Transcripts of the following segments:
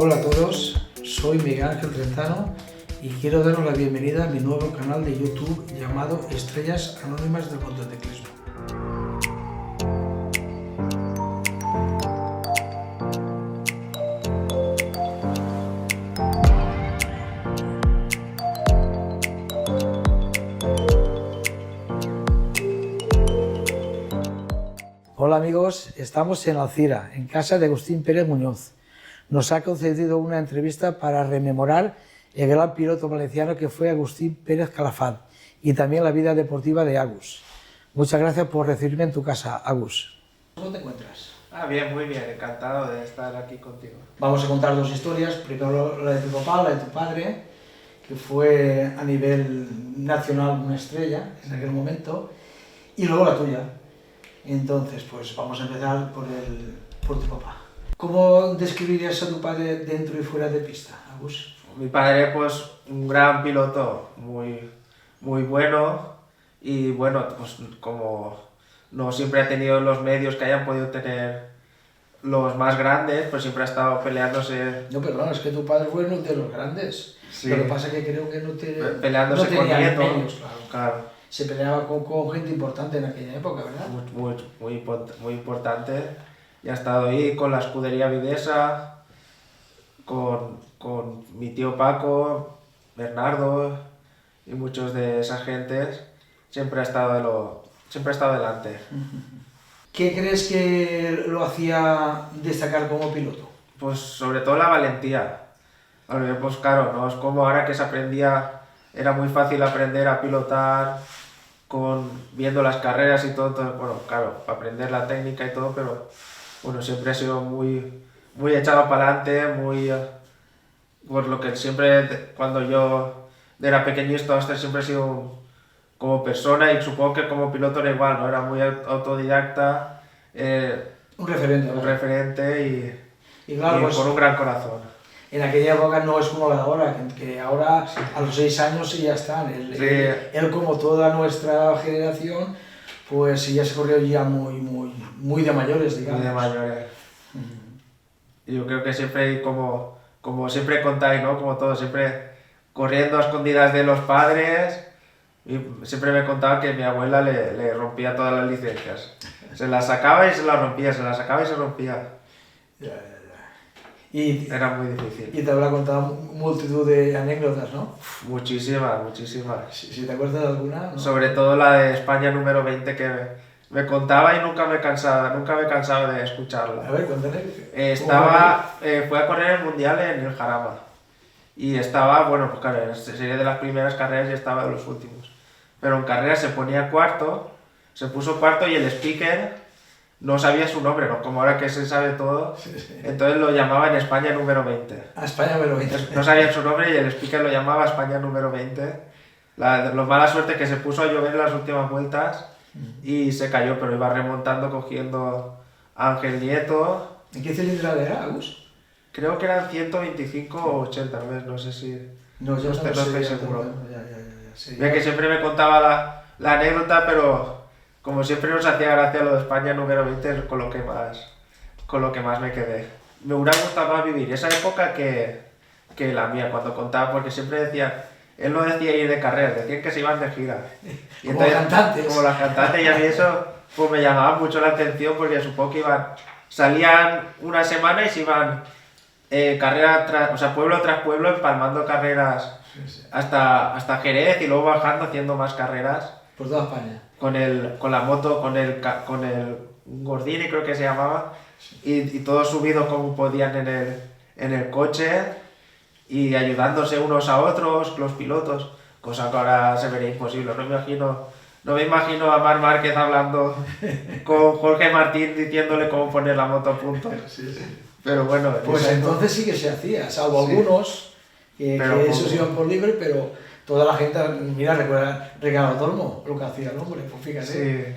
Hola a todos, soy Miguel Ángel Trentano y quiero daros la bienvenida a mi nuevo canal de YouTube llamado Estrellas Anónimas del Motociclismo. Hola amigos, estamos en Alcira, en casa de Agustín Pérez Muñoz. Nos ha concedido una entrevista para rememorar el gran piloto valenciano que fue Agustín Pérez Calafat y también la vida deportiva de Agus. Muchas gracias por recibirme en tu casa, Agus. ¿Cómo te encuentras? Bien, muy bien, encantado de estar aquí contigo. Vamos a contar dos historias, primero la de tu papá, la de tu padre, que fue a nivel nacional una estrella en aquel momento, y luego la tuya. Entonces, pues vamos a empezar por tu papá. ¿Cómo describirías a tu padre dentro y fuera de pista, Agus? Mi padre, pues, un gran piloto, muy bueno, y bueno, pues como no siempre ha tenido los medios que hayan podido tener los más grandes, pues siempre ha estado peleándose. No, perdón, es que tu padre fue uno de los grandes. Sí. Lo que pasa es que creo que no Peleándose no tenía con nietos, medios, claro. Se peleaba con gente importante en aquella época, ¿verdad? Muy importante. Y ha estado ahí con la escudería Videsa, con mi tío Paco, Bernardo y muchos de esas gentes. Siempre ha estado delante. ¿Qué crees que lo hacía destacar como piloto? Pues sobre todo la valentía. Pues claro, no es como ahora que se aprendía, era muy fácil aprender a pilotar viendo las carreras y todo. Entonces, bueno, claro, aprender la técnica y todo, pero bueno, siempre he sido muy echado para adelante, por lo que siempre, cuando yo era pequeñito hasta siempre he sido como persona, y supongo que como piloto era igual, ¿no? Era muy autodidacta, Un referente. un referente y claro, pues, con un gran corazón. En aquella época no es como la de ahora, que ahora a los 6 años sí ya están. Él, como toda nuestra generación, pues ya se corrió ya muy de mayores, digamos. Muy de mayores. Yo creo que siempre, como siempre contáis, ¿no? Como todo, siempre corriendo a escondidas de los padres. Y siempre me contaba que mi abuela le rompía todas las licencias. Se las sacaba y se las rompía, se las sacaba y se rompía. Era muy difícil. Y te habrá contado multitud de anécdotas, ¿no? Muchísimas. Si te acuerdas de alguna, ¿no? Sobre todo la de España número 20, que me contaba y nunca me cansaba de escucharla. A ver, cuéntame. Fue a correr el mundial en el Jarama. Y estaba, bueno, pues claro, sería de las primeras carreras y estaba de los últimos. Pero en carrera se puso cuarto y el speaker no sabía su nombre, ¿no? Como ahora que se sabe todo. Sí. Entonces lo llamaban en España número 20. A España número 20. No sabían su nombre y el speaker lo llamaba España número 20. Lo mala suerte que se puso a llover en las últimas vueltas y se cayó, pero iba remontando, cogiendo a Ángel Nieto. ¿En qué cilindrada era, Agus? Creo que eran 125 o 80, no sé si... No, yo no estoy seguro. Sí. Mira que siempre me contaba la anécdota, pero como siempre nos hacía gracia lo de España número 20, con lo que más me quedé. Me hubiera gustado más vivir esa época que la mía, cuando contaba, porque siempre decía, él no decía ir de carrera, decían que se iban de gira. Y como cantantes. Como las cantantes, y a mí eso pues me llamaba mucho la atención, porque supongo que salían una semana y se iban pueblo tras pueblo, empalmando carreras hasta Jerez y luego bajando, haciendo más carreras. Por toda España. Con la moto, con el Gordini creo que se llamaba, y todos subidos como podían en el coche y ayudándose unos a otros, los pilotos, cosa que ahora se vería imposible. No me imagino a Marc Márquez hablando con Jorge Martín diciéndole cómo poner la moto a punto. Sí. Pero bueno, pues entonces sí que se hacía, salvo algunos que esos iban por libre, pero toda la gente, mira, recuerda Ricardo Tormo, lo que hacía el hombre, pues fíjate.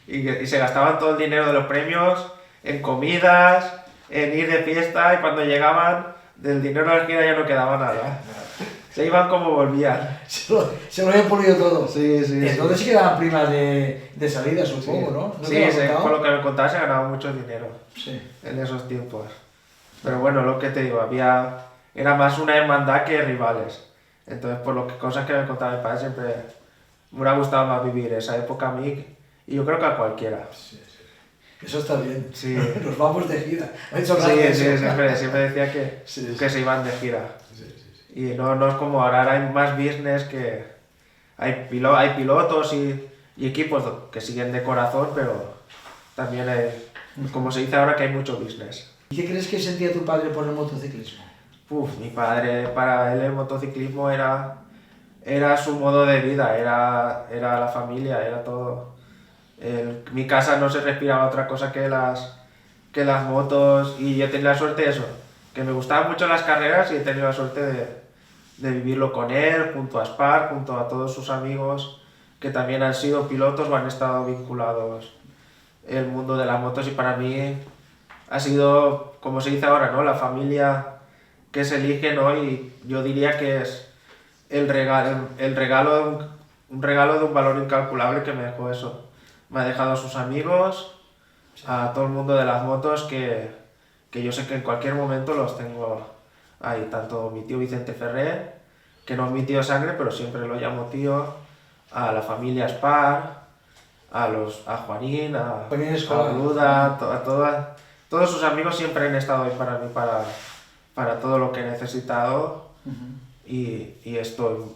Sí. Y se gastaban todo el dinero de los premios en comidas, en ir de fiesta, y cuando llegaban, del dinero de la gira ya no quedaba nada. Se iban como volvían. Se lo habían pulido todo. Sí. Entonces sí quedaban primas de salida, supongo, ¿no? Sí, con lo que me contaba se ganaba mucho dinero en esos tiempos. Pero bueno, lo que te digo, era más una hermandad que rivales. Entonces, por lo que cosas que me contaba mi padre, siempre me hubiera gustado más vivir esa época a mí y yo creo que a cualquiera. Sí, sí. Eso está bien. Sí. Nos vamos de gira. Me ha hecho Sí, gracia sí, eso. siempre decía que, Sí, sí. que se iban de gira. Sí, sí, sí. Y no es como ahora hay más business que hay pilotos y equipos que siguen de corazón, pero también hay, como se dice ahora, que hay mucho business. ¿Y qué crees que sentía tu padre por el motociclismo? Mi padre, para él el motociclismo era su modo de vida, era la familia, era todo. Mi casa no se respiraba otra cosa que las motos y yo tenía la suerte de eso, que me gustaban mucho las carreras y he tenido la suerte de vivirlo con él, junto a Spark, junto a todos sus amigos que también han sido pilotos o han estado vinculados el mundo de las motos y para mí ha sido, como se dice ahora, ¿no? La familia que se elige, ¿no? Y yo diría que es un regalo de un valor incalculable que me dejó eso. Me ha dejado a sus amigos, a todo el mundo de las motos que yo sé que en cualquier momento los tengo ahí. Tanto mi tío Vicente Ferrer, que no es mi tío de sangre, pero siempre lo llamo tío, a la familia Spar, a Juanín, a Bluda, todos sus amigos siempre han estado ahí para mí, para todo lo que he necesitado. Y esto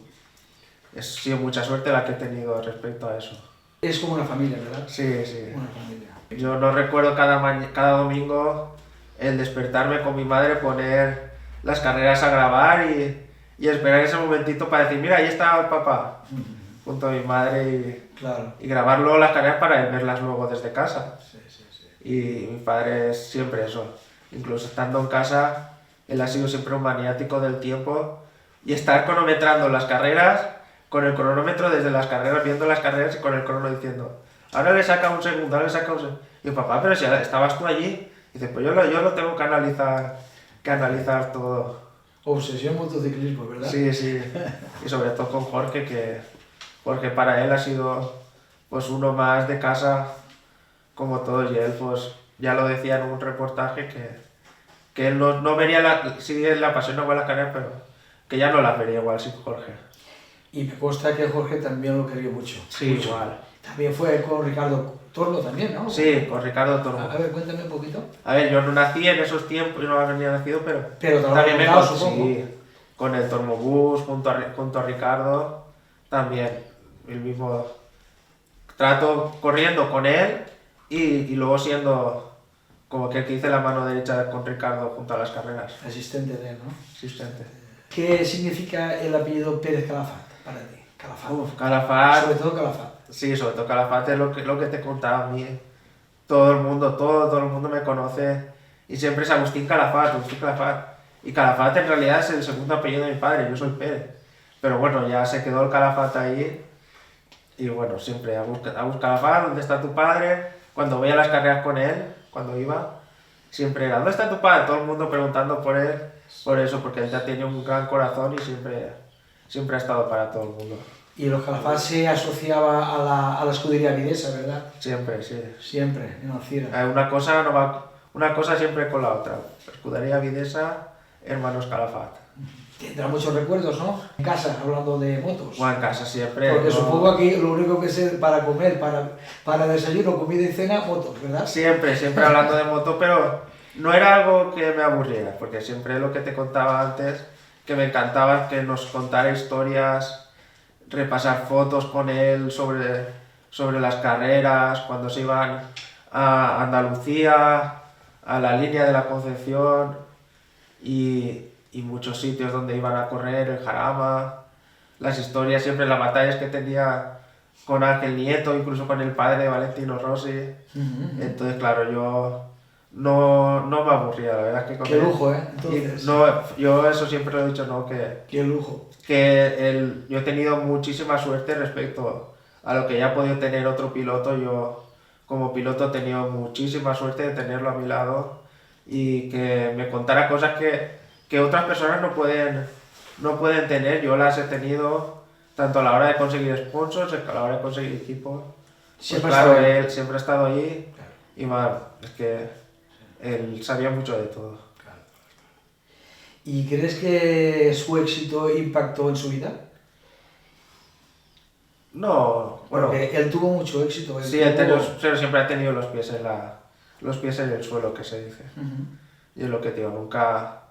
ha sido mucha suerte la que he tenido respecto a eso. Es como una familia, ¿verdad? Sí, sí. Una familia. Yo no recuerdo cada domingo el despertarme con mi madre, poner las carreras a grabar y esperar ese momentito para decir, mira, ahí está el papá, junto a mi madre Claro. y grabar luego las carreras para verlas luego desde casa. Sí, sí, sí. Y mi padre es siempre eso. Incluso estando en casa, él ha sido siempre un maniático del tiempo y estar cronometrando las carreras, con el cronómetro desde las carreras, viendo las carreras y con el crono diciendo, ahora le saca un segundo, ahora le saca un segundo. Y yo, papá, pero si estabas tú allí, y dice, pues yo lo tengo que analizar todo. Obsesión motociclismo, ¿verdad? Sí, sí. Y sobre todo con Jorge, porque para él ha sido pues uno más de casa, como todos, y él pues ya lo decía en un reportaje que él no vería, sí le apasiona igual las carreras, pero que ya no las vería igual sin Jorge. Y me consta que Jorge también lo quería mucho. Sí, mucho. igual. También fue con Ricardo Torno también, ¿no? Sí, con Ricardo Tormo. A ver, cuéntame un poquito. A ver, yo no nací en esos tiempos, yo no había nacido, pero Pero también me contado, sí, con el Tormobús, junto a Ricardo, también el mismo trato corriendo con él y luego siendo como que hice la mano derecha con Ricardo junto a las carreras. Asistente de él, ¿no? Asistente. ¿Qué significa el apellido Pérez Calafat para ti? Calafat. Calafat. Sobre todo Calafat. Sí, sobre todo Calafat es lo que te contaba a mí. Todo el mundo me conoce y siempre es Agustín Calafat, Agustín Calafat. Y Calafat en realidad es el segundo apellido de mi padre, yo soy Pérez. Pero bueno, ya se quedó el Calafat ahí. Y bueno, siempre Agus Calafat, ¿dónde está tu padre? Cuando voy a las carreras con él, cuando iba, siempre era, ¿dónde está tu padre? Todo el mundo preguntando por él, por eso, porque él ya tiene un gran corazón y siempre ha estado para todo el mundo. Y los Calafat se asociaba a la escudería Videsa, ¿verdad? Siempre, sí. Siempre, en Alcira. Una cosa siempre con la otra. Escudería Videsa, hermanos Calafat. Tendrá muchos recuerdos, ¿no? En casa, hablando de motos. Bueno, en casa siempre. Porque supongo aquí lo único que sé para comer, para desayuno, comida y cena, motos, ¿verdad? Siempre hablando de moto, pero no era algo que me aburriera, porque siempre lo que te contaba antes, que me encantaba que nos contara historias, repasar fotos con él sobre las carreras, cuando se iban a Andalucía, a la línea de la Concepción y muchos sitios donde iban a correr, el Jarama, las historias, siempre las batallas que tenía con Ángel Nieto, incluso con el padre de Valentino Rossi. Entonces, claro, yo no me aburría, la verdad es que con Qué lujo, ¿eh? Entonces, yo eso siempre lo he dicho, ¿no? Qué lujo. Yo he tenido muchísima suerte respecto a lo que ya ha podido tener otro piloto. Yo como piloto he tenido muchísima suerte de tenerlo a mi lado y que me contara cosas que otras personas no pueden tener. Yo las he tenido tanto a la hora de conseguir sponsors, a la hora de conseguir equipos. Pues claro, él siempre ha estado ahí y es que él sabía mucho de todo. ¿Y crees que su éxito impactó en su vida? No, bueno, Porque él tuvo mucho éxito. Él sí, pero siempre ha tenido los pies en el suelo, que se dice. Ujú. Y es lo que digo, nunca,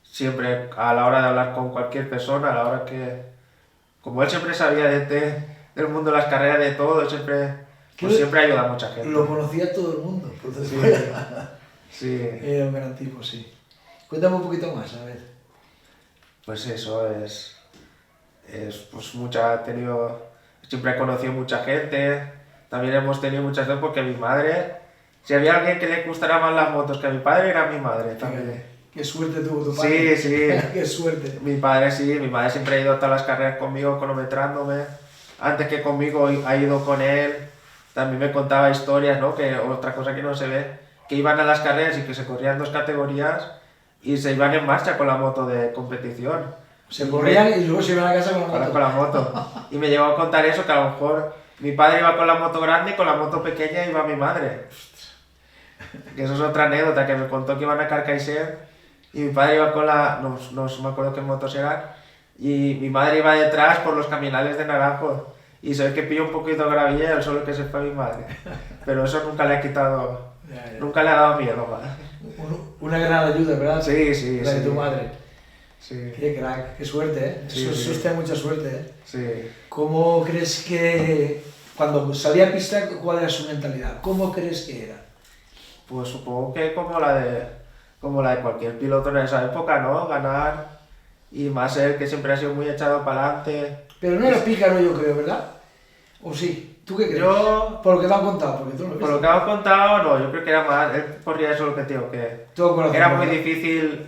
siempre a la hora de hablar con cualquier persona, a la hora como él siempre sabía del mundo de las carreras, de todo, pues siempre ayuda a mucha gente. Lo conocía todo el mundo. Entonces, Sí, sí, era un gran tipo, sí. Cuéntame un poquito más, a ver. pues eso pues siempre he conocido mucha gente, también hemos tenido muchas veces porque mi madre, si había alguien que le gustara más las motos que a mi padre, era mi madre también. Qué suerte tuvo tu padre. Sí, sí. Qué suerte. Mi padre siempre ha ido a todas las carreras conmigo, cronometrándome. Antes que conmigo ha ido con él. También me contaba historias, ¿no? Que otra cosa que no se ve, que iban a las carreras y que se corrían 2 categorías y se iban en marcha con la moto de competición. Se corrían y luego se iban a casa con la moto. Con la moto. Y me llegó a contar eso, que a lo mejor mi padre iba con la moto grande y con la moto pequeña iba mi madre. Que eso es otra anécdota, que me contó que iban a Carcaixent y mi padre iba con no me acuerdo qué motos eran, y mi madre iba detrás por los caminales de Naranjo y se ve que pilló un poquito de gravilla y el solo que se fue a mi madre. Pero eso nunca le ha quitado, nunca le ha dado miedo. Una gran ayuda, ¿verdad? Sí, sí, la de sí. tu madre. Sí. Qué crack, qué suerte, ¿eh? Sí, Eso sí. te da mucha suerte, ¿eh? Sí. ¿Cómo crees que, cuando salía a pista, cuál era su mentalidad? ¿Cómo crees que era? Pues supongo que como la de cualquier piloto en esa época, ¿no? Ganar, y más él que siempre ha sido muy echado para adelante. Pero no era pícaro, yo creo, ¿verdad? ¿O sí? ¿Tú qué crees? Yo, Por lo que me han contado, porque tú no lo por lo que me han contado, no, yo creo que era más, él corría eso lo que te digo, que Todo corazón, era muy ¿verdad? difícil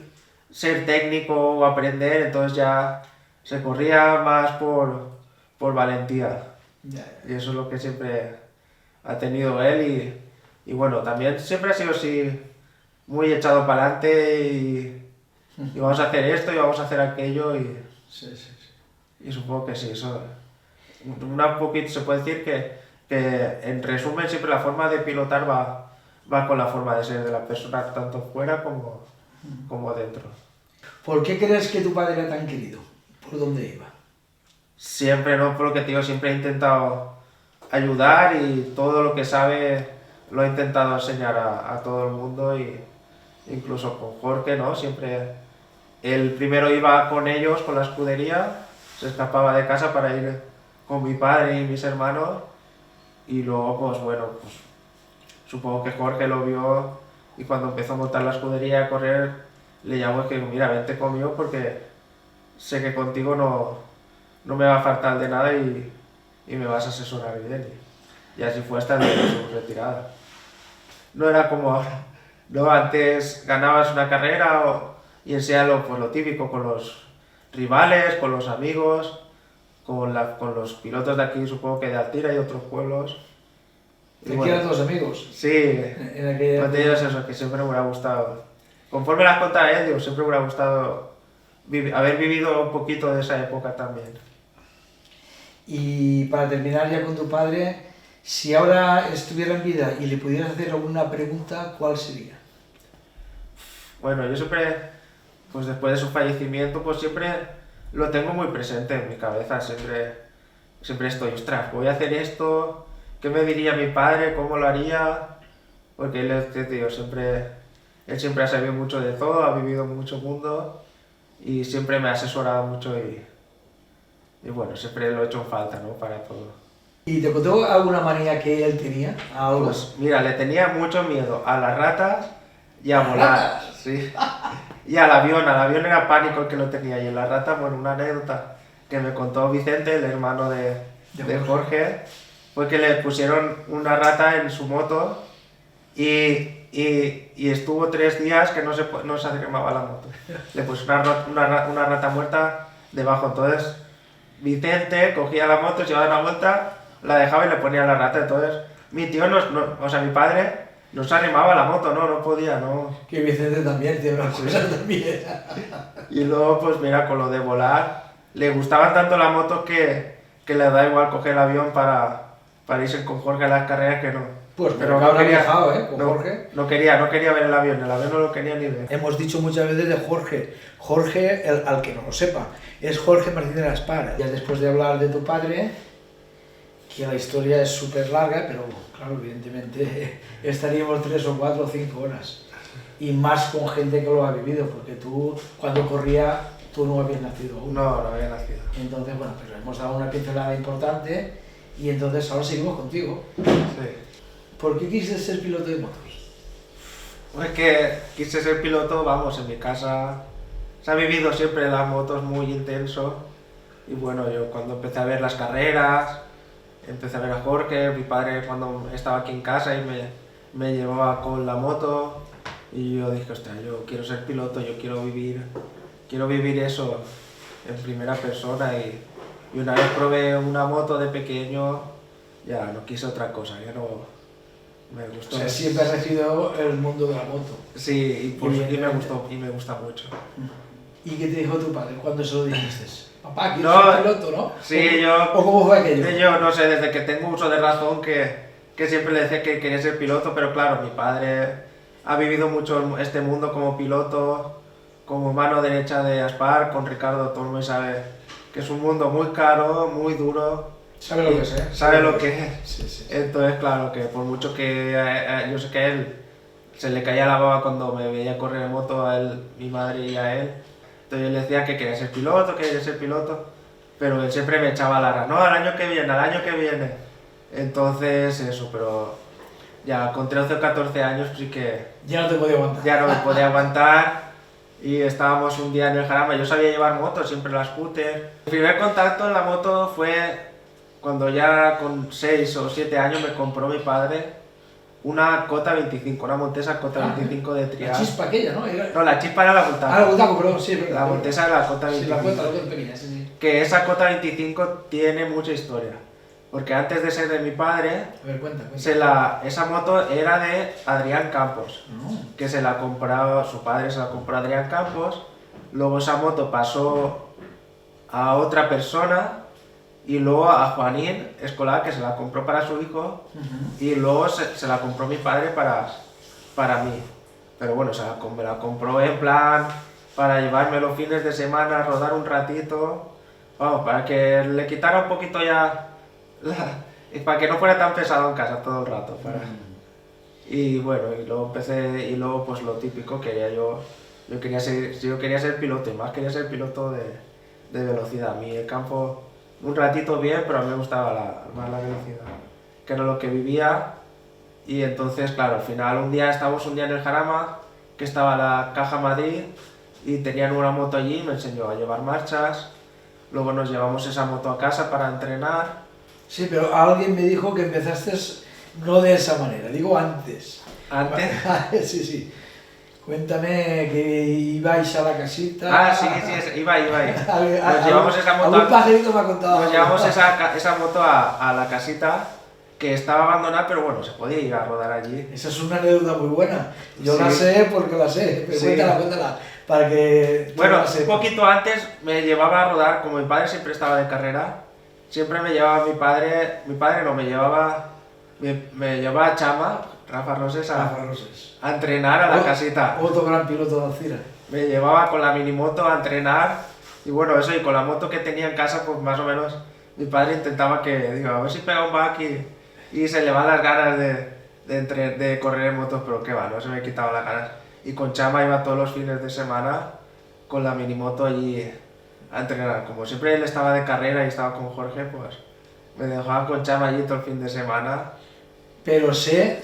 ser técnico o aprender, entonces ya se corría más por valentía. Ya, Y eso es lo que siempre ha tenido él y bueno, también siempre ha sido así, muy echado para adelante y vamos a hacer esto y vamos a hacer aquello sí, sí, sí. y supongo que sí, eso. Una poquito se puede decir que en resumen siempre la forma de pilotar va con la forma de ser de la persona, tanto fuera como dentro. ¿Por qué crees que tu padre era tan querido? ¿Por dónde iba? Siempre, ¿no? Por lo que te digo, siempre he intentado ayudar y todo lo que sabe lo he intentado enseñar a todo el mundo y incluso con Jorge, ¿no? Siempre él primero iba con ellos, con la escudería, se escapaba de casa para ir con mi padre y mis hermanos y luego, pues bueno, pues supongo que Jorge lo vio y cuando empezó a montar la escudería a correr le llamó y que mira, vente conmigo porque sé que contigo no me va a faltar de nada y me vas a asesorar bien. Y así fue hasta el día de su retirada. No era como ahora. No, antes ganabas una carrera y enseñalo pues lo típico con los rivales, con los amigos, con los pilotos de aquí, supongo que de Altira y otros pueblos. ¿Te quedan tus amigos? Sí, En aquella pues te digo eso, que siempre me hubiera gustado. Conforme las contaba digo, siempre me hubiera gustado haber vivido un poquito de esa época también. Y para terminar ya con tu padre, si ahora estuviera en vida y le pudieras hacer alguna pregunta, ¿cuál sería? Bueno, yo siempre, pues después de su fallecimiento, pues siempre lo tengo muy presente en mi cabeza, siempre estoy, ostras, voy a hacer esto, ¿qué me diría mi padre? ¿Cómo lo haría? Porque él siempre ha sabido mucho de todo, ha vivido mucho mundo y siempre me ha asesorado mucho y bueno, siempre lo he hecho en falta, ¿no? Para todo. ¿Y te contó alguna manía que él tenía? ¿Algo? Pues mira, le tenía mucho miedo a las ratas y a volar. ¿Ratas? Sí. Y al avión era pánico el que lo tenía. Y en la rata, bueno, una anécdota que me contó Vicente, el hermano de Jorge, fue que le pusieron una rata en su moto y estuvo 3 días que no se quemaba la moto. Le puso una rata muerta debajo. Entonces Vicente cogía la moto, se iba a dar una vuelta, la dejaba y le ponía la rata. Entonces mi tío, mi padre, no se animaba a la moto, no podía, no. Que Vicente también tiene una cosa también. Y luego, pues mira, con lo de volar, le gustaban tanto las motos que le da igual coger el avión para irse con Jorge a las carreras que Pues pero me no habrá quería, viajado, ¿eh? Con no, Jorge. no quería ver el avión no lo quería ni ver. Hemos dicho muchas veces de Jorge. Jorge, al que no lo sepa, es Jorge Martín de la Espara. Ya después de hablar de tu padre, que la historia es súper larga, pero claro, evidentemente estaríamos 3 o 4 o 5 horas. Y más con gente que lo ha vivido, porque tú, cuando corría, tú no habías nacido aún. No había nacido. Entonces, bueno, pero hemos dado una pincelada importante y entonces ahora seguimos contigo. Sí. ¿Por qué quisiste ser piloto de motos? Es que quise ser piloto, vamos, en mi casa se ha vivido siempre las motos muy intenso. Y bueno, yo cuando empecé a ver las carreras, empecé a ver a Jorge, mi padre cuando estaba aquí en casa y me llevaba con la moto. Y yo dije, hostia, yo quiero ser piloto, yo quiero vivir eso en primera persona. Y una vez probé una moto de pequeño, ya no quise otra cosa, ya no me gustó. O sea, siempre has elegido el mundo de la moto. Sí, y me gusta mucho. ¿Y qué te dijo tu padre cuando se lo dijiste? Papá, quiero No, ser piloto, ¿no? Sí, yo... ¿O cómo fue aquello? Yo no sé, desde que tengo uso de razón que siempre le decía que quería ser piloto, pero claro, mi padre ha vivido mucho este mundo como piloto, como mano derecha de Aspar, con Ricardo Tormo, y sabe que es un mundo muy caro, muy duro. Sabe lo que es, ¿eh? Sabe lo que es. Sí. Entonces, claro, que por mucho que yo sé que a él se le caía la baba cuando me veía correr en moto a él, mi madre y a él. Entonces yo le decía que quería ser piloto, pero él siempre me echaba la rana, no, al año que viene. Entonces eso, pero ya con 13 o 14 años sí que Ya no te podía aguantar. ya no me podía aguantar y estábamos un día en el Jarama, yo sabía llevar moto, siempre la scooter. El primer contacto en la moto fue cuando ya con 6 o 7 años me compró mi padre una Cota 25, una Montesa Cota 25 de trial. La chispa aquella, ¿no? No, la chispa era la Bultaco. La Bultaco, perdón, sí, verdad. La Montesa era la Cota 25. Sí, la cuenta, la pequeña, sí. Que esa Cota 25 tiene mucha historia. Porque antes de ser de mi padre, A ver, cuenta. esa moto era de Adrián Campos. No. Que se la compró, su padre se la compró a Adrián Campos. Luego esa moto pasó a otra persona. Y luego a Juanín Escolar, que se la compró para su hijo, y luego se la compró mi padre para mí. Pero bueno, me la compró en plan para llevarme los fines de semana, rodar un ratito, vamos, para que le quitara un poquito ya, y para que no fuera tan pesado en casa todo el rato. Y bueno, y luego pues lo típico, yo quería ser piloto, y más quería ser piloto de velocidad. A mí el campo... Un ratito bien, pero a mí me gustaba más la velocidad, que era lo que vivía. Y entonces, claro, al final estábamos un día en el Jarama, que estaba la Caja Madrid, y tenían una moto allí, me enseñó a llevar marchas. Luego nos llevamos esa moto a casa para entrenar. Sí, pero alguien me dijo que empezaste no de esa manera, digo antes. ¿Antes? Sí. Cuéntame que ibais a la casita. Ah, sí, iba. Nos llevamos esa moto. Algún pajarito me ha contado. Nos llevamos esa moto a la casita, que estaba abandonada, pero bueno, se podía ir a rodar allí. Esa es una anécdota muy buena. Yo Sí. la sé porque la sé, pero Sí. cuéntala, para que... Bueno, un poquito antes me llevaba a rodar, como mi padre siempre estaba de carrera, siempre me llevaba me llevaba a Chama, Rafa Roses, a entrenar a la casita. Otro gran piloto de Alcira. Me llevaba con la minimoto a entrenar, y bueno, eso, y con la moto que tenía en casa, pues más o menos, mi padre intentaba a ver si pega un back y se le van las ganas de correr en motos, pero qué va, no se me quitaba las ganas. Y con Chama iba todos los fines de semana con la minimoto allí a entrenar. Como siempre él estaba de carrera y estaba con Jorge, pues me dejaba con Chama allí todo el fin de semana. Pero sé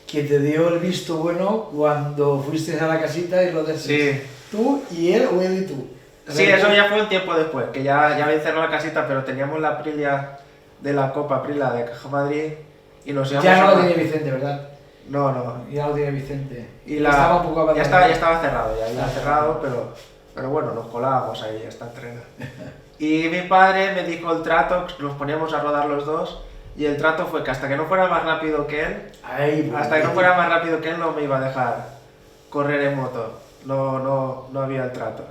que te dio el visto bueno cuando fuiste a la casita y lo decís. Sí. ¿Tú y él o él y tú? Sí, eso ya fue un tiempo después, que ya había cerrado la casita, pero teníamos la Aprilia de la Copa Aprilia de Caja Madrid y nos íbamos Ya no lo tenía Vicente, ¿verdad? No. Ya lo tenía Vicente. Y estaba un poco ya abandonado. estaba cerrado, pero bueno, nos colábamos ahí hasta entrenar. Y mi padre me dijo el trato, nos poníamos a rodar los dos, y el trato fue que hasta que no fuera más rápido que él, no me iba a dejar correr en moto. No había el trato.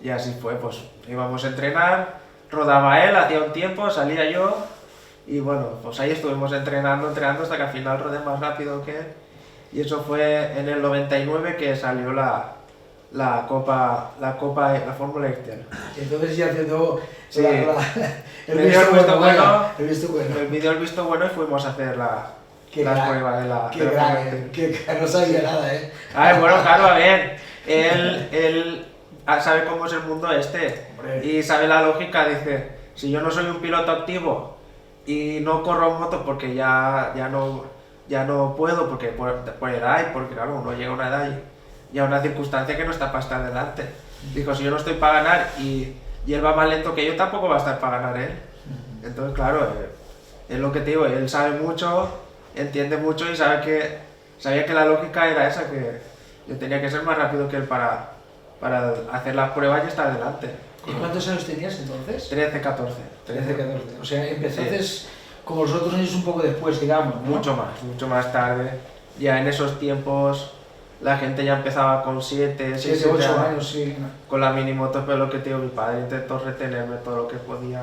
Y así fue, pues íbamos a entrenar, rodaba él, hacía un tiempo, salía yo, Y bueno, pues ahí estuvimos entrenando hasta que al final rodé más rápido que él. Y eso fue en el 99 que salió la Fórmula Intel. Entonces ya te dio Sí. el Me dio el visto bueno, vaya, el visto bueno. me dio el visto bueno y fuimos a hacer Qué las crack, pruebas de la Qué Fórmula crack, Intel. qué crack, no sabía nada, ¿eh? A ver, bueno, claro, a ver, él sabe cómo es el mundo este Hombre. y sabe la lógica, dice, si yo no soy un piloto activo y no corro en moto porque ya no puedo, porque por edad y porque claro, uno llega a una edad y a una circunstancia que no está para estar delante. Dijo, si yo no estoy para ganar y él va más lento que yo, tampoco va a estar para ganar él. Entonces, claro, es lo que te digo, él sabe mucho, entiende mucho y sabía que la lógica era esa, que yo tenía que ser más rápido que él para hacer las pruebas y estar delante. ¿Y cuántos años tenías entonces? 13, 14. 13, 14. O sea, empezaste como los otros años un poco después, digamos, ¿no? Mucho más tarde. Ya en esos tiempos la gente ya empezaba con 7, 7, 8 años, sí. con la minimoto, pero lo que te digo, mi padre intentó retenerme todo lo que podía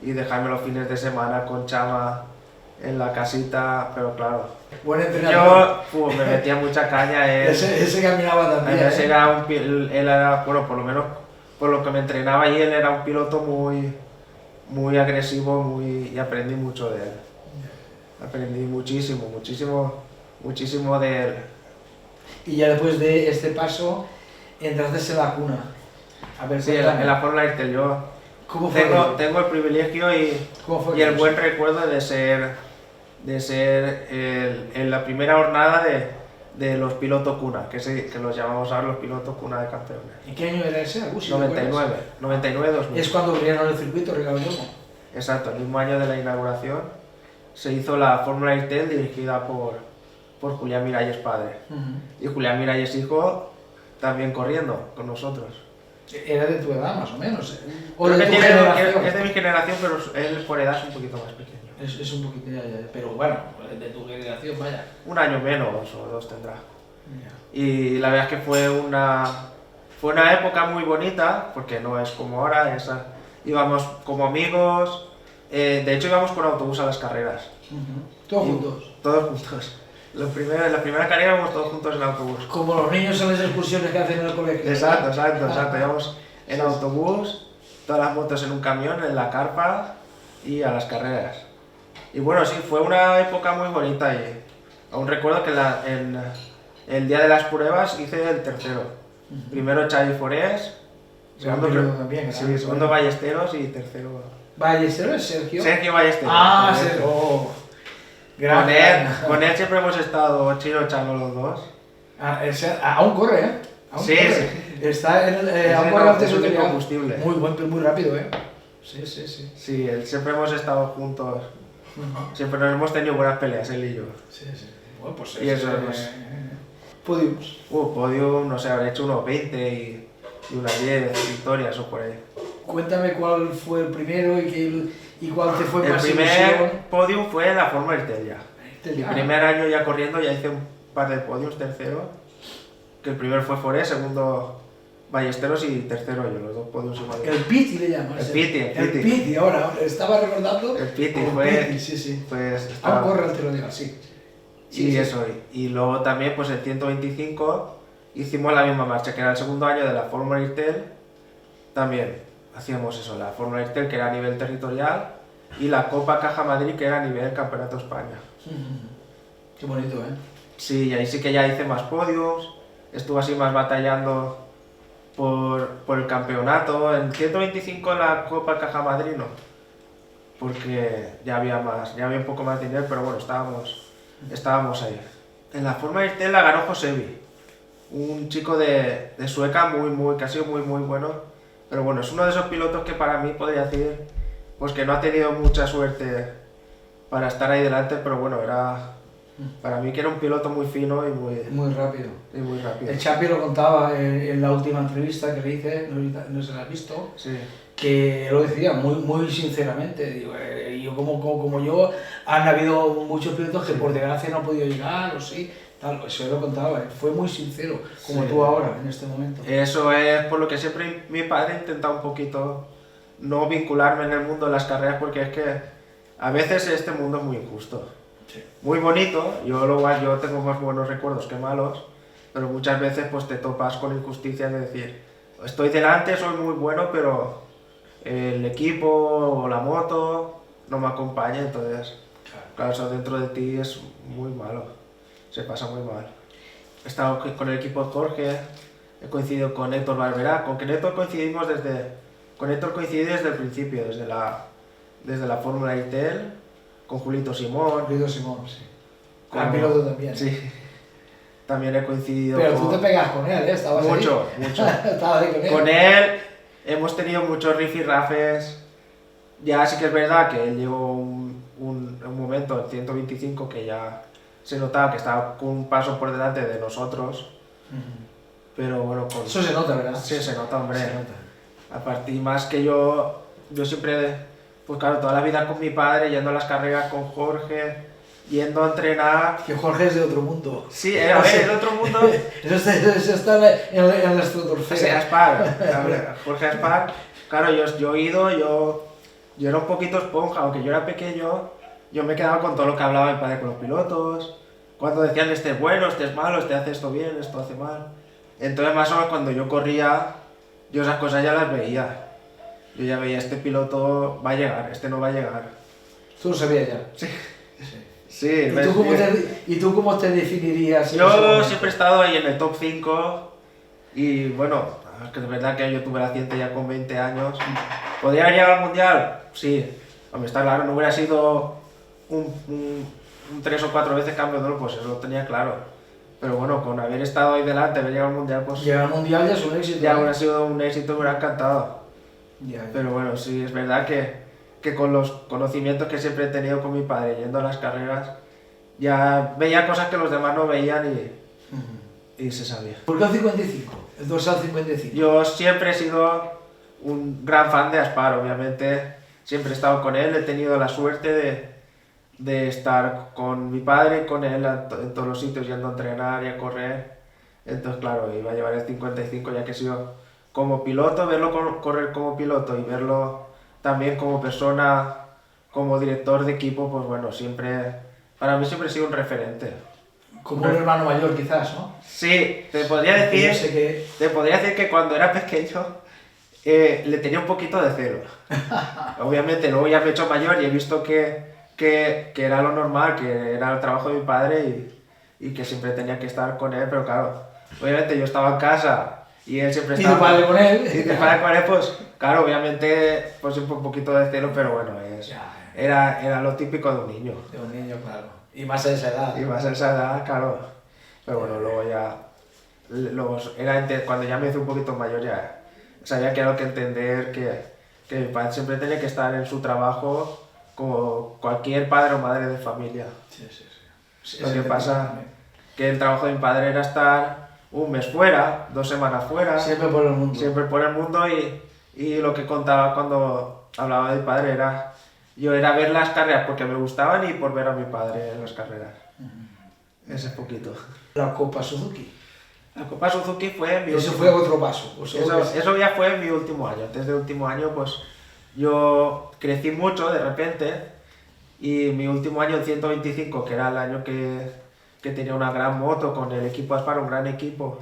y dejarme los fines de semana con chama en la casita, pero claro. Buen entrenador. Yo me metía mucha caña. Ese caminaba también. Ese era él era, bueno, por lo menos por lo que me entrenaba y él era un piloto muy agresivo y aprendí mucho de él. Aprendí muchísimo de él. Y ya después de este paso, entraste en la cuna. A ver, Sí, en la Fórmula Intel yo ¿cómo fue? tengo el privilegio ¿Cómo fue y el buen recuerdo de ser en la primera jornada de los pilotos cuna, que los llamamos ahora los pilotos cuna de campeones. ¿En qué año era ese? 99, 2000. Es cuando abrieron el circuito, Ricardo Yomo. Exacto, el mismo año de la inauguración se hizo la Fórmula Intel dirigida por Julián Miralles padre. Y Julián Miralles hijo también corriendo con nosotros. Era de tu edad, más o menos. O Creo de que tu generación. es de mi generación, pero él por edad es un poquito más pequeño. Es un poquito ya, pero bueno, de tu generación, vaya. Un año menos o 2 tendrá. Ya. Y la verdad es que fue una época muy bonita, porque no es como ahora, íbamos como amigos, de hecho íbamos con autobús a las carreras. Todos juntos. Todos juntos. La primera carrera íbamos todos juntos en autobús. Como los niños en las excursiones que hacen en el colegio. Exacto. Íbamos en autobús, todas las motos en un camión, en la carpa y a las carreras. Y bueno, sí, fue una época muy bonita y aún recuerdo que en el día de las pruebas hice el tercero. Primero Xavi Forés, segundo Ballesteros y tercero... ¿Ballesteros es Sergio? Sergio Ballesteros. Ah, Sergio. Con él siempre hemos estado Chino Chano los dos. Aún corre, ¿eh? Sí. Está aún corre antes de combustible. Muy rápido, ¿eh? Sí. Sí, siempre hemos estado juntos. Siempre nos hemos tenido buenas peleas, él y yo. Sí. Bueno, pues y eso es. Podiums. Podium, no sé, habré hecho unos 20 y unas 10 victorias o por ahí. Cuéntame cuál fue el primero y cuál te fue el más primer ilusión. podium fue en la Fórmula Intel ya. Mi primer año ya corriendo ya hice un par de podiums, tercero. Que el primero fue Forés, segundo Ballesteros y tercero yo, los dos podiums iguales. El Piti le llamas. El Piti, ahora, estaba recordando. El Piti el fue. Piti, sí. Pues aún corre el tiro de sí. Sí, eso. Y luego también, pues el 125 hicimos la misma marcha, que era el segundo año de la Fórmula Intel. También hacíamos eso, la Fórmula Intel, que era a nivel territorial, y la Copa Caja Madrid, que era a nivel Campeonato España. Qué bonito, ¿eh? Sí, y ahí sí que ya hice más podios, estuve así más batallando por el campeonato. En 125 la Copa Caja Madrid no, porque ya había un poco más de dinero, pero bueno, estábamos ahí. En la Fórmula Intel la ganó Josevi, un chico de Sueca que ha sido muy bueno, pero bueno, es uno de esos pilotos que para mí podría decir pues que no ha tenido mucha suerte para estar ahí delante, pero bueno, para mí que era un piloto muy fino y muy rápido. El Chapi lo contaba en la última entrevista que le hice, no se la has visto, sí. Que lo decía muy sinceramente. Digo, yo como yo, han habido muchos pilotos que por desgracia no han podido llegar, o sí, tal, eso lo contaba, fue muy sincero, como tú ahora, en este momento. Eso es por lo que siempre mi padre ha intentado un poquito no vincularme en el mundo de las carreras, porque es que a veces este mundo es muy injusto. Sí. Muy bonito, yo tengo más buenos recuerdos que malos, pero muchas veces pues te topas con injusticias de decir, estoy delante, soy muy bueno, pero el equipo o la moto no me acompaña, entonces, claro, eso dentro de ti es muy malo, se pasa muy mal. He estado con el equipo de Jorge, he coincidido con Héctor Barberá, con Héctor coincidí desde el principio, desde la Fórmula ITEL, con Julito Simón. Julito Simón, sí. Gran piloto también. Sí. También he coincidido Pero tú te pegas con él, ¿eh? Estabas mucho, ahí. mucho. Estabas ahí con él. Con él hemos tenido muchos rifirrafes. Ya sí que es verdad que él llegó un momento en 125 que ya se notaba que estaba con un paso por delante de nosotros. Pero bueno, eso se nota, ¿verdad? Sí, se nota, hombre. Se nota. A partir más que yo siempre, pues claro, toda la vida con mi padre, yendo a las carreras con Jorge, yendo a entrenar. Que Jorge es de otro mundo. Sí, a ver, es de otro mundo. Eso está en la estratosfera. Sí, Aspar, Jorge Aspar. Claro, yo he ido, yo era un poquito esponja, aunque yo era pequeño, yo me quedaba con todo lo que hablaba mi padre con los pilotos. Cuando decían, este es bueno, este es malo, este hace esto bien, esto hace mal. Entonces, más o menos, cuando yo corría, yo esas cosas ya las veía. Yo ya veía, este piloto va a llegar, este no va a llegar. Tú lo sabías ya. Sí. Sí. Sí. ¿Y tú cómo te definirías? Yo siempre he estado ahí en el top 5 y bueno, es que es verdad que yo tuve el accidente ya con 20 años. ¿Podría haber llegado al mundial? Sí. Hombre, está claro, no hubiera sido un 3 o 4 veces cambio de oro, pues eso lo tenía claro. Pero bueno, con haber estado ahí delante, haber llegado al mundial, pues... Llegar al mundial ya es un éxito. Ya hubiera sido un éxito, me hubiera encantado. Ya. Pero bueno, sí, es verdad que con los conocimientos que siempre he tenido con mi padre yendo a las carreras, ya veía cosas que los demás no veían y se sabía. ¿Por qué el 55? El dorsal 55. Yo siempre he sido un gran fan de Aspar, obviamente. Siempre he estado con él, he tenido la suerte de estar con mi padre y con él en todos los sitios, yendo a entrenar y a correr. Entonces, claro, iba a llevar el 55 ya que he sido como piloto, verlo correr como piloto y verlo también como persona, como director de equipo, pues bueno, para mí siempre ha sido un referente. Como un hermano mayor quizás, ¿no? Sí, te podría decir que cuando era pequeño le tenía un poquito de celo. Obviamente luego ya me he hecho mayor y he visto que era lo normal, que era el trabajo de mi padre y que siempre tenía que estar con él, pero claro, obviamente yo estaba en casa y él siempre estaba... ¿Y tu padre con él? Y tu padre con él, pues claro, obviamente pues siempre un poquito de celo, pero bueno, era lo típico de un niño. De un niño, claro. Y más a esa edad. Y más a esa edad, claro. Pero bueno, luego cuando ya me hice un poquito mayor ya sabía que era lo que entender, que mi padre siempre tenía que estar en su trabajo como cualquier padre o madre de familia. Sí, lo que pasa que el trabajo de mi padre era estar un mes fuera, 2 semanas fuera. Siempre por el mundo. Siempre por el mundo y lo que contaba cuando hablaba de mi padre era ver las carreras porque me gustaban y por ver a mi padre en las carreras. Ese es poquito. La Copa Suzuki. La Copa Suzuki fue mi Eso fue otro paso. Eso ya fue mi último año. Antes del último año, pues yo crecí mucho de repente y mi último año, el 125, que era el año que tenía una gran moto con el equipo Aspar, un gran equipo,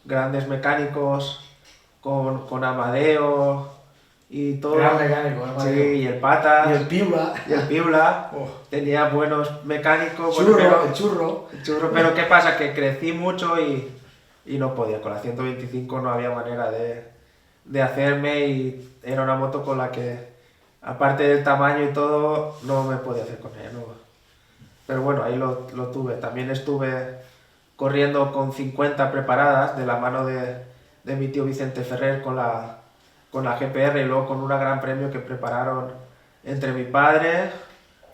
grandes mecánicos, con Amadeo y todo. Gran mecánico, Amadeo. Sí, y el Patas. Y el Piula. Tenía buenos mecánicos. El churro. Pero ¿qué pasa? Que crecí mucho y no podía. Con la 125 no había manera de hacerme y era una moto con la que, aparte del tamaño y todo, no me podía hacer con ella. No. Pero bueno, ahí lo tuve. También estuve corriendo con 50 preparadas de la mano de mi tío Vicente Ferrer con la GPR y luego con una gran premio que prepararon entre mi padre,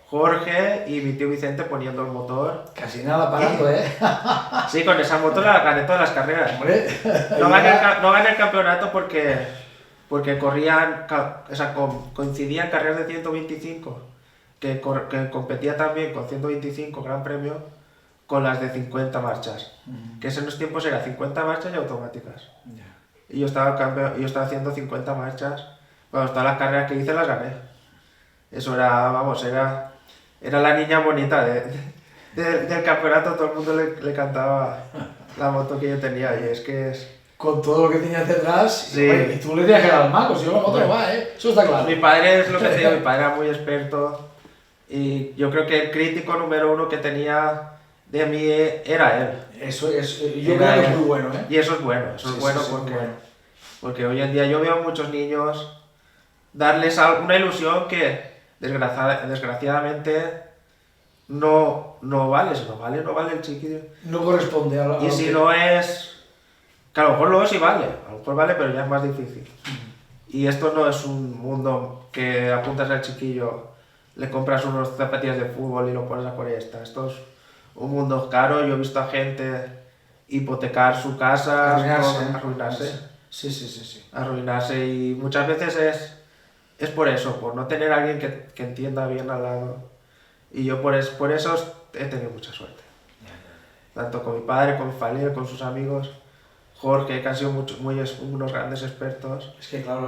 Jorge y mi tío Vicente poniendo el motor. Casi nada parando, ¿eh? Sí, con esa moto la gané todas las carreras. Hombre, no gané el campeonato porque corrían, o sea, coincidían carreras de 125, que competía también con 125 Gran Premio, con las de 50 marchas. Que en esos tiempos era 50 marchas y automáticas. Y yo estaba haciendo 50 marchas. Bueno, todas las carreras que hice las gané. Eso era era la niña bonita del campeonato, todo el mundo le cantaba la moto que yo tenía y es que es... Con todo lo que tenías detrás, Sí. y tú le tenías que dar al mago, si no la moto no va, eso está claro. Mi padre es lo que te digo, mi padre era muy experto y yo creo que el crítico número uno que tenía de mí era él. Eso es, yo Era creo que es él. muy bueno, ¿eh? Y eso es bueno, eso Sí, es bueno sí, sí, porque, muy bueno. porque hoy en día yo veo a muchos niños darles una ilusión que desgraciadamente no vale, si no vale el chiquillo. No corresponde a lo Y si que... no es... Que a lo mejor luego sí vale, a lo mejor vale, pero ya es más difícil. Y esto no es un mundo que apuntas al chiquillo, le compras unos zapatillas de fútbol y lo pones a por esta. Esto es un mundo caro, yo he visto a gente hipotecar su casa, arruinarse. Sí, sí, sí, sí. Arruinarse y muchas veces es por eso, por no tener a alguien que entienda bien al lado. Y yo por eso he tenido mucha suerte. Tanto con mi padre, con mi familia, con sus amigos. Jorge, que han sido unos grandes expertos. Es que claro,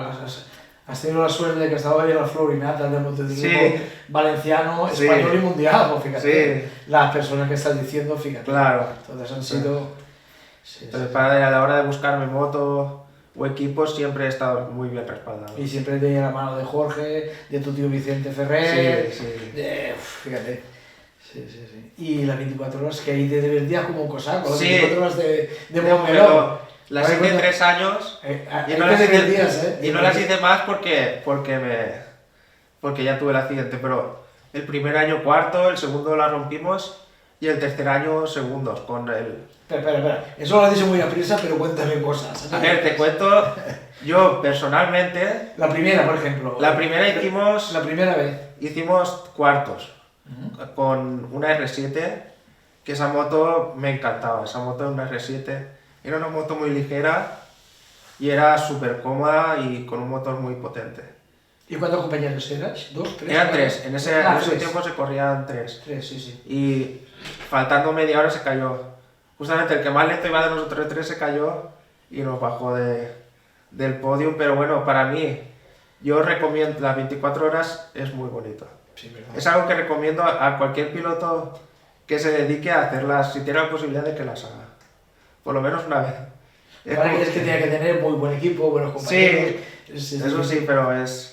has tenido la suerte de que estaba ahí en la flor y nata del motociclismo Sí. valenciano, Sí. español y mundial, pues fíjate. Sí. Las personas que estás diciendo, fíjate. Claro. Entonces han sido... Sí, Entonces, sí. para a la hora de buscarme moto o equipos siempre he estado muy bien respaldado. Y siempre tenía la mano de Jorge, de tu tío Vicente Ferrer, Sí, sí. fíjate. Sí, sí, sí. Y las 24 horas que ahí te divertías como un cosaco, las Sí. 24 horas de Pero Montmeló. las Ahí hice cuando- 3 años ahí y no te las divertías, hice, y no las hice más porque ya tuve el accidente, pero el primer año cuarto, el segundo la rompimos y el tercer año segundos con el... Espera. Eso lo has dicho muy a prisa, pero cuéntame cosas. A ver, te cuento, yo personalmente, La primera, por ejemplo. la primera La primera vez. hicimos cuartos con una R7, que esa moto me encantaba, esa moto era una R7, era una moto muy ligera y era súper cómoda y con un motor muy potente. ¿Y cuántos compañeros eras? ¿Dos? ¿Tres? Eran ¿Cuatro? 3, en ese Tres. tiempo se corrían 3 Tres, sí, sí. y faltando media hora se cayó. Justamente el que más lento iba de nosotros 3 se cayó y nos bajó del podio, pero bueno, para mí, yo recomiendo, las 24 horas es muy bonito. Sí, verdad. Es algo que recomiendo a cualquier piloto que se dedique a hacerlas, si tiene la posibilidad de que las haga. Por lo menos una vez. Ahora que es que tiene que tener muy buen equipo, buenos compañeros. Sí, eso sí, pero es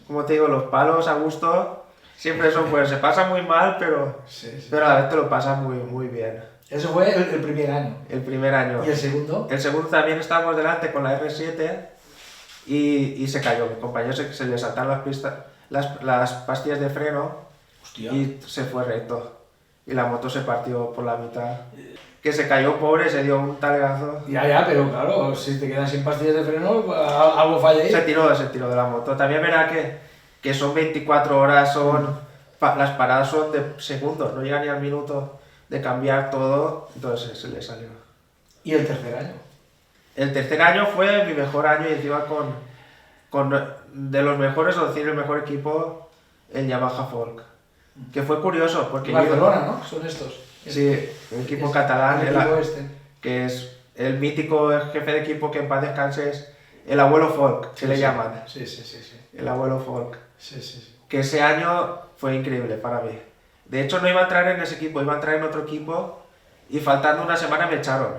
como te digo, los palos a gusto siempre son, pues se pasa muy mal, pero Sí. a la vez te lo pasas muy bien. Eso fue el primer año. El primer año. ¿Y el segundo? El segundo también estábamos delante con la R7 y se cayó. Mi compañero se le saltaron las pastillas de freno Hostia. y se fue recto. Y la moto se partió por la mitad. Que se cayó pobre, se dio un talegazo. Ya, pero claro, si te quedas sin pastillas de freno, algo falla ahí. Se tiró de la moto. También verá que son 24 horas, las paradas son de segundos, no llega ni al minuto de cambiar todo, entonces se le salió. ¿Y el tercer año? El tercer año fue mi mejor año y encima con de los mejores, o decir el mejor equipo, el Yamaha Folk. Que fue curioso porque Barcelona, ¿no? Son estos. Sí, el equipo catalán, El equipo este. que es el mítico jefe de equipo que en paz descanse es el abuelo Folk, que le llaman. Sí. El abuelo Folk. Sí. Que ese año fue increíble para mí. De hecho no iba a entrar en ese equipo, iba a entrar en otro equipo y faltando una semana me echaron.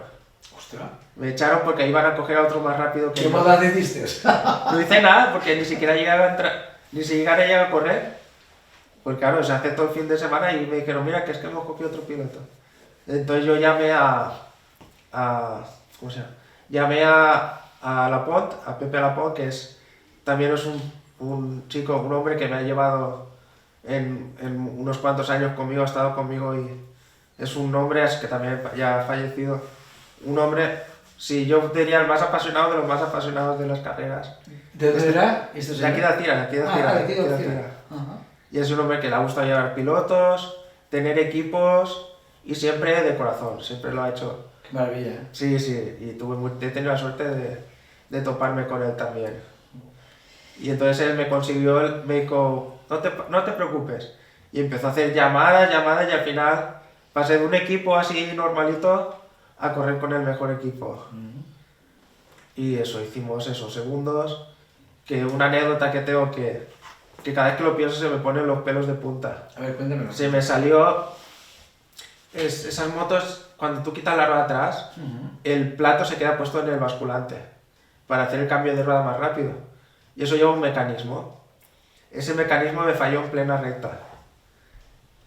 Ostras. Me echaron porque iban a coger a otro más rápido que ¿Qué yo. maldad hiciste? No hice nada porque ni siquiera llegaba a entrar, ni siquiera llegué a correr. Pues claro, se hace todo el fin de semana y me dijeron, mira, que es que hemos cogido otro piloto. Entonces yo llamé ¿cómo se llama? Llamé a Lapont, a Pepe Lapont, que también es un chico, un hombre que me ha llevado en unos cuantos años conmigo, ha estado conmigo y es un hombre que también ya ha fallecido. Un hombre, sí, yo diría el más apasionado de los más apasionados de las carreras. ¿De dónde era? De aquí de Alcira, de aquí de Alcira. Ah, de aquí de Alcira. Ajá. Y es un hombre que le ha gustado llevar pilotos, tener equipos y siempre de corazón, siempre lo ha hecho. Qué maravilla, ¿eh? Sí, y he tenido la suerte de toparme con él también. Y entonces él me consiguió, me dijo, no te preocupes. Y empezó a hacer llamadas y al final pasé de un equipo así normalito a correr con el mejor equipo. Y eso, hicimos esos segundos, que una anécdota que tengo que que cada vez que lo pienso se me ponen los pelos de punta. A ver, cuéntamelo. Se me salió... esas motos, cuando tú quitas la rueda atrás, el plato se queda puesto en el basculante para hacer el cambio de rueda más rápido. Y eso lleva un mecanismo. Ese mecanismo me falló en plena recta.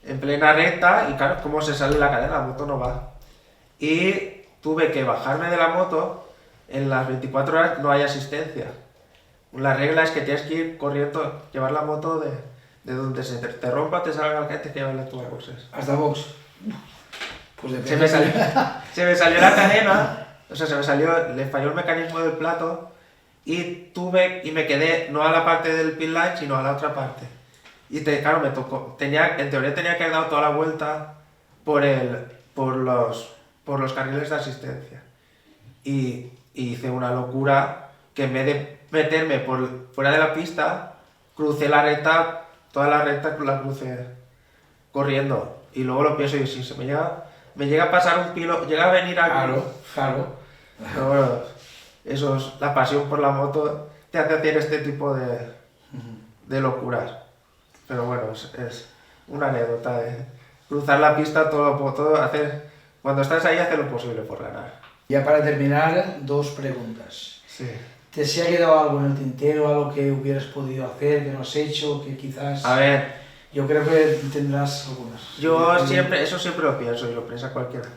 En plena recta, y claro, ¿cómo se sale la cadena? La moto no va. Y tuve que bajarme de la moto, en las 24 horas no hay asistencia. La regla es que tienes que ir corriendo, llevar la moto de donde se te rompa, te salga la gente que llevarla tú a boxes. Hasta box. Pues depende. Se me salió la cadena, o sea, le falló el mecanismo del plato y me quedé no a la parte del pit line, sino a la otra parte. Y claro, me tocó, en teoría tenía que haber dado toda la vuelta por los carriles de asistencia. Y hice una locura que en vez de meterme fuera de la pista, crucé la recta, toda la recta la crucé corriendo. Y luego lo pienso y si me llega a pasar un piloto, llega a venir algo. Claro. Pero bueno, eso es la pasión por la moto, te hace hacer este tipo de locuras. Pero bueno, es una anécdota de cruzar la pista, todo cuando estás ahí, hacer lo posible por ganar. Ya para terminar, 2 preguntas. Sí. ¿Te se ha quedado algo en el tintero, algo que hubieras podido hacer, que no has hecho, que quizás... A ver, Yo creo que tendrás algunas. eso siempre lo pienso y lo piensa cualquiera.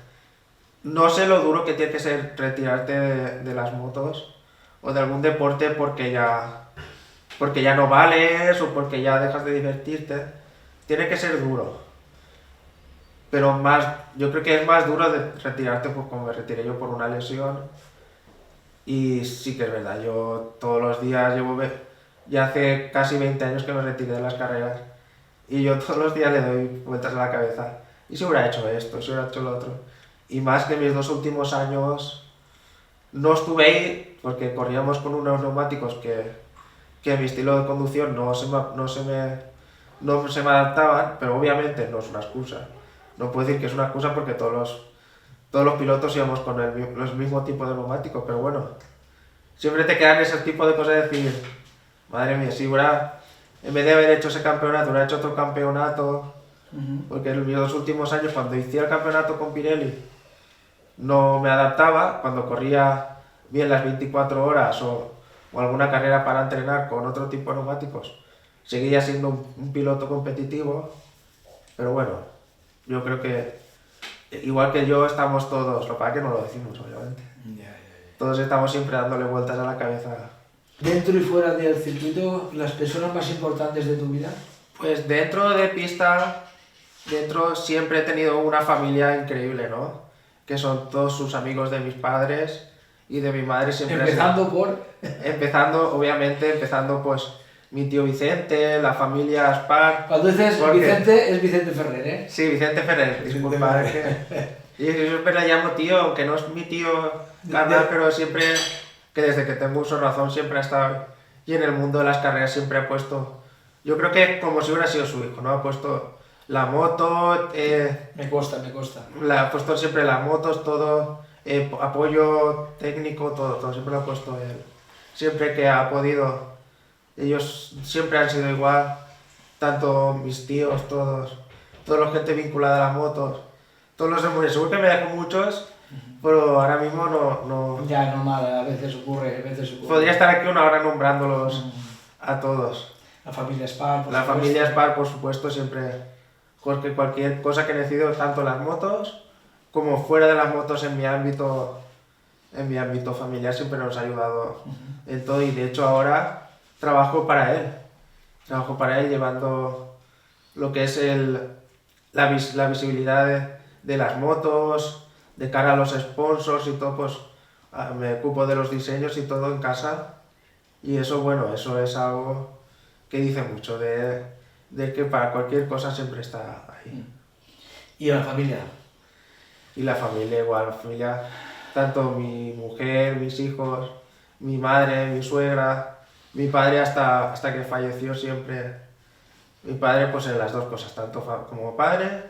No sé lo duro que tiene que ser retirarte de las motos o de algún deporte porque ya no vales o porque ya dejas de divertirte. Tiene que ser duro. Pero yo creo que es más duro de retirarte como me retiré yo por una lesión. Y sí que es verdad, yo todos los días ya hace casi 20 años que me retiré de las carreras y yo todos los días le doy vueltas a la cabeza. Y si hubiera hecho esto, si hubiera hecho lo otro. Y más que mis 2 últimos años no estuve ahí porque corríamos con unos neumáticos que mi estilo de conducción no se me adaptaban, pero obviamente no es una excusa. No puedo decir que es una excusa porque todos los pilotos íbamos con los mismos tipos de neumáticos, pero bueno, siempre te quedan ese tipo de cosas de decir, madre mía, si en vez de haber hecho ese campeonato, hubiera hecho otro campeonato, porque en mis 2 últimos años, cuando hice el campeonato con Pirelli, no me adaptaba, cuando corría bien las 24 horas o alguna carrera para entrenar con otro tipo de neumáticos, seguía siendo un piloto competitivo, pero bueno, yo creo que igual que yo estamos todos, lo que pasa es que no lo decimos obviamente, todos estamos siempre dándole vueltas a la cabeza. Dentro y fuera del circuito, las personas más importantes de tu vida. Pues dentro de pista, siempre he tenido una familia increíble, ¿no? Que son todos sus amigos de mis padres y de mi madre siempre. Empezando pues mi tío Vicente, la familia Aspar. Cuando dices Vicente, es Vicente Ferrer, ¿eh? Sí, Vicente Ferrer, disculpa. Y yo siempre le llamo tío, aunque no es mi tío carnal, pero siempre, que desde que tengo uso de razón, siempre ha estado. Y en el mundo de las carreras siempre ha puesto. Yo creo que como si hubiera sido su hijo, ¿no? Ha puesto la moto. Me consta. Ha puesto siempre las motos, todo. Apoyo técnico, todo siempre lo ha puesto él. Siempre que ha podido. Ellos siempre han sido igual, tanto mis tíos, toda la gente vinculada a las motos, todos los demonios. Seguro que me dejo muchos, pero ahora mismo no... Ya, normal, a veces ocurre. Podría estar aquí una hora nombrándolos a todos. La familia Spar, familia Spar, por supuesto, siempre. Porque cualquier cosa que necesito, tanto las motos como fuera de las motos en mi ámbito familiar, siempre nos ha ayudado en todo. Y de hecho ahora trabajo para él llevando lo que es la visibilidad de las motos, de cara a los sponsors y todo, pues me ocupo de los diseños y todo en casa. Y eso, bueno, eso es algo que dice mucho de que para cualquier cosa siempre está ahí. ¿Y la familia? Y la familia igual, tanto mi mujer, mis hijos, mi madre, mi suegra, mi padre hasta que falleció siempre. Mi padre pues en las 2 cosas, tanto como padre,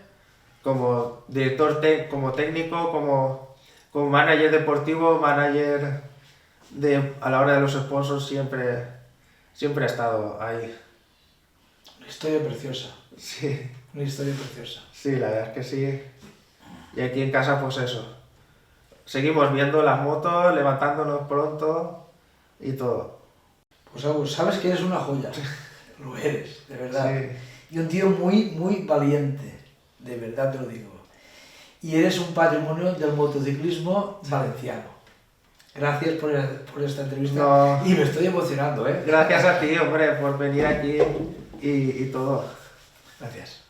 como director, como técnico, como manager deportivo, manager a la hora de los sponsors, siempre ha estado ahí. Historia preciosa, Sí, una historia preciosa. sí, la verdad es que sí. Y aquí en casa, pues eso. Seguimos viendo las motos, levantándonos pronto y todo. Pues Agus, sabes que eres una joya, lo eres, de verdad. Sí. Y un tío muy, muy valiente, de verdad te lo digo. Y eres un patrimonio del motociclismo valenciano. Gracias por esta entrevista. No. Y me estoy emocionando, ¿eh? Gracias a ti, hombre, por venir aquí y todo. Gracias.